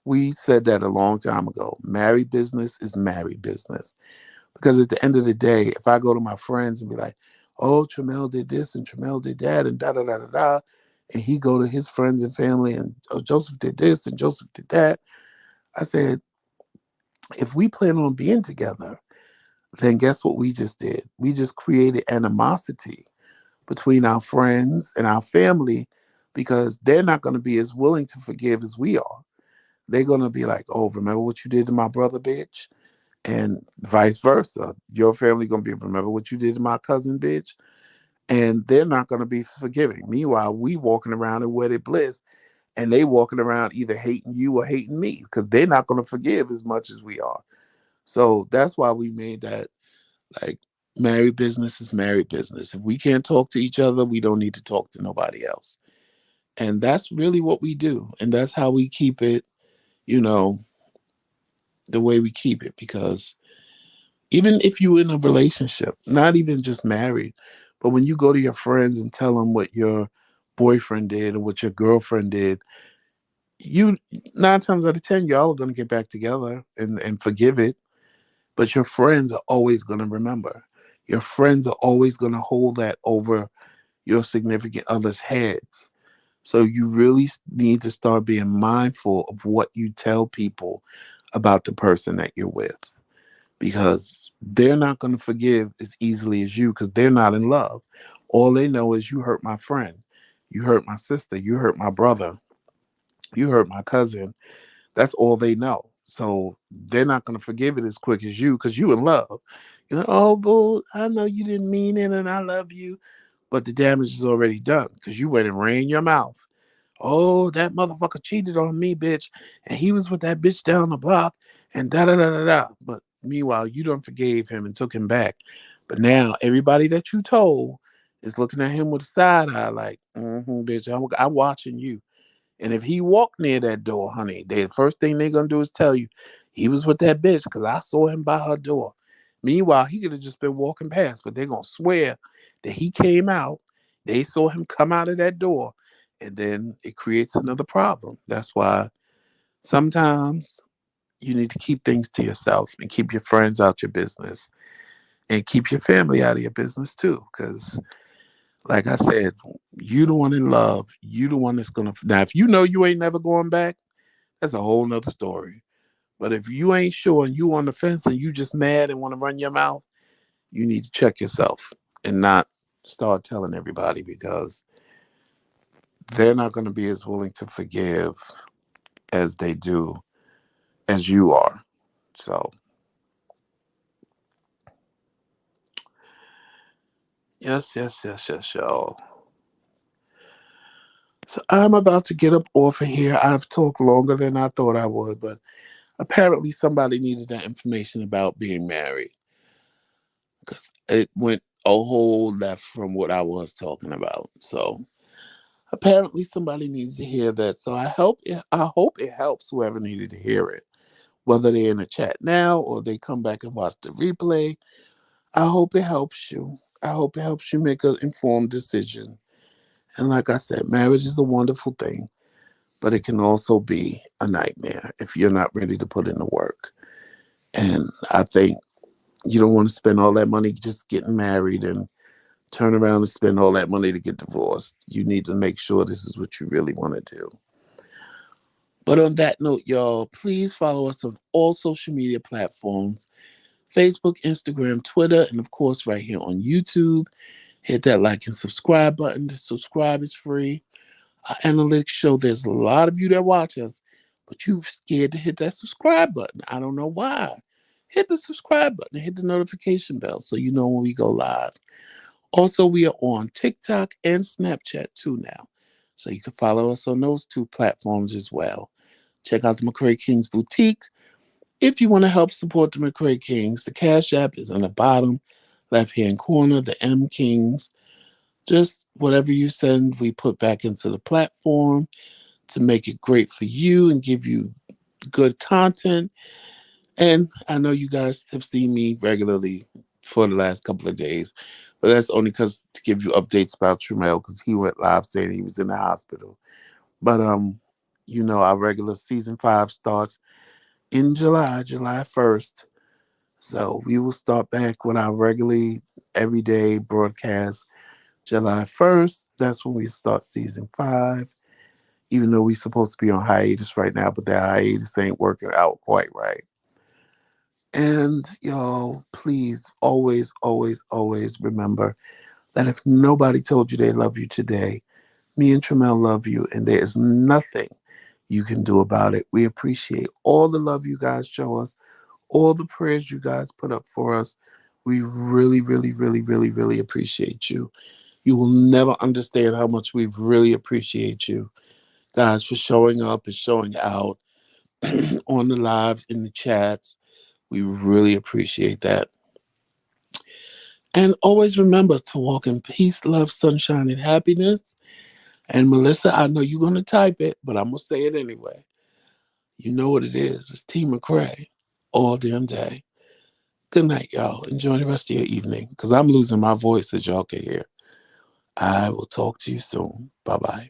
we said that a long time ago. Married business is married business. Because at the end of the day, if I go to my friends and be like, oh, Tramell did this and Tramell did that and da da da da da, and he go to his friends and family and, oh, Joseph did this and Joseph did that, I said, if we plan on being together, then guess what we just did? We just created animosity between our friends and our family because they're not going to be as willing to forgive as we are. They're going to be like, oh, remember what you did to my brother, bitch? And vice versa. Your family going to be, remember what you did to my cousin, bitch? And they're not going to be forgiving. Meanwhile, we walking around in wedded bliss and they walking around either hating you or hating me because they're not going to forgive as much as we are. So that's why we made that, like, married business is married business. If we can't talk to each other, we don't need to talk to nobody else. And that's really what we do. And that's how we keep it, you know, the way we keep it. Because even if you're in a relationship, not even just married, but when you go to your friends and tell them what your boyfriend did or what your girlfriend did, you 9 times out of 10, y'all are going to get back together and forgive it. But your friends are always going to remember. Your friends are always going to hold that over your significant other's heads. So you really need to start being mindful of what you tell people about the person that you're with, because they're not going to forgive as easily as you because they're not in love. All they know is you hurt my friend, you hurt my sister, you hurt my brother, you hurt my cousin. That's all they know. So they're not going to forgive it as quick as you because you in love. You're like, oh, boo, I know you didn't mean it and I love you. But the damage is already done because you went and ran your mouth. Oh, that motherfucker cheated on me, bitch. And he was with that bitch down the block and da da da da da. But meanwhile, you done forgave him and took him back. But now everybody that you told is looking at him with a side eye like, bitch, I'm watching you. And if he walked near that door, honey, the first thing they're gonna do is tell you he was with that bitch because I saw him by her door. Meanwhile, he could have just been walking past, but they're gonna swear that he came out. They saw him come out of that door, and then it creates another problem. That's why sometimes you need to keep things to yourself and keep your friends out your business and keep your family out of your business too. Because, like I said, you the one in love. You the one that's gonna. Now, if you know you ain't never going back, that's a whole nother story. But if you ain't sure and you on the fence and you just mad and want to run your mouth, you need to check yourself and not start telling everybody because they're not going to be as willing to forgive as they do as you are. So, yes, yes, yes, yes, y'all. So I'm about to get up off of here. I've talked longer than I thought I would, but apparently somebody needed that information about being married because it went a whole left from what I was talking about. So apparently somebody needs to hear that. So I hope it helps whoever needed to hear it. Whether they're in the chat now or they come back and watch the replay, I hope it helps you. I hope it helps you make an informed decision. And like I said, marriage is a wonderful thing, but it can also be a nightmare if you're not ready to put in the work. And I think you don't want to spend all that money just getting married and turn around and spend all that money to get divorced. You need to make sure this is what you really want to do. But on that note, y'all, please follow us on all social media platforms: Facebook, Instagram, Twitter, and of course, right here on YouTube. Hit that like and subscribe button. To subscribe is free. Our analytics show there's a lot of you that watch us, but you're scared to hit that subscribe button. I don't know why. Hit the subscribe button and hit the notification bell so you know when we go live. Also, we are on TikTok and Snapchat too now. So you can follow us on those two platforms as well. Check out the TheMcRaeKingz Boutique. If you want to help support the TheMcRaeKingz, the Cash App is in the bottom left-hand corner, TheMKingz. Just whatever you send, we put back into the platform to make it great for you and give you good content. And I know you guys have seen me regularly for the last couple of days, but that's only because to give you updates about Trimell because he went live saying he was in the hospital. But our regular season 5 starts in July, July 1st. So we will start back with our regularly everyday broadcast July 1st. That's when we start season 5. Even though we're supposed to be on hiatus right now, but that hiatus ain't working out quite right. And y'all, please always, always, always remember that if nobody told you they love you today, me and Trimell love you, and there is nothing you can do about it. We appreciate all the love you guys show us, all the prayers you guys put up for us. We really, really, really, really, really appreciate you. You will never understand how much we really appreciate you guys for showing up and showing out on the lives, in the chats. We really appreciate that. And always remember to walk in peace, love, sunshine, and happiness. And Melissa, I know you're going to type it, but I'm going to say it anyway. You know what it is. It's T. McRae all damn day. Good night, y'all. Enjoy the rest of your evening because I'm losing my voice as y'all can hear. I will talk to you soon. Bye bye.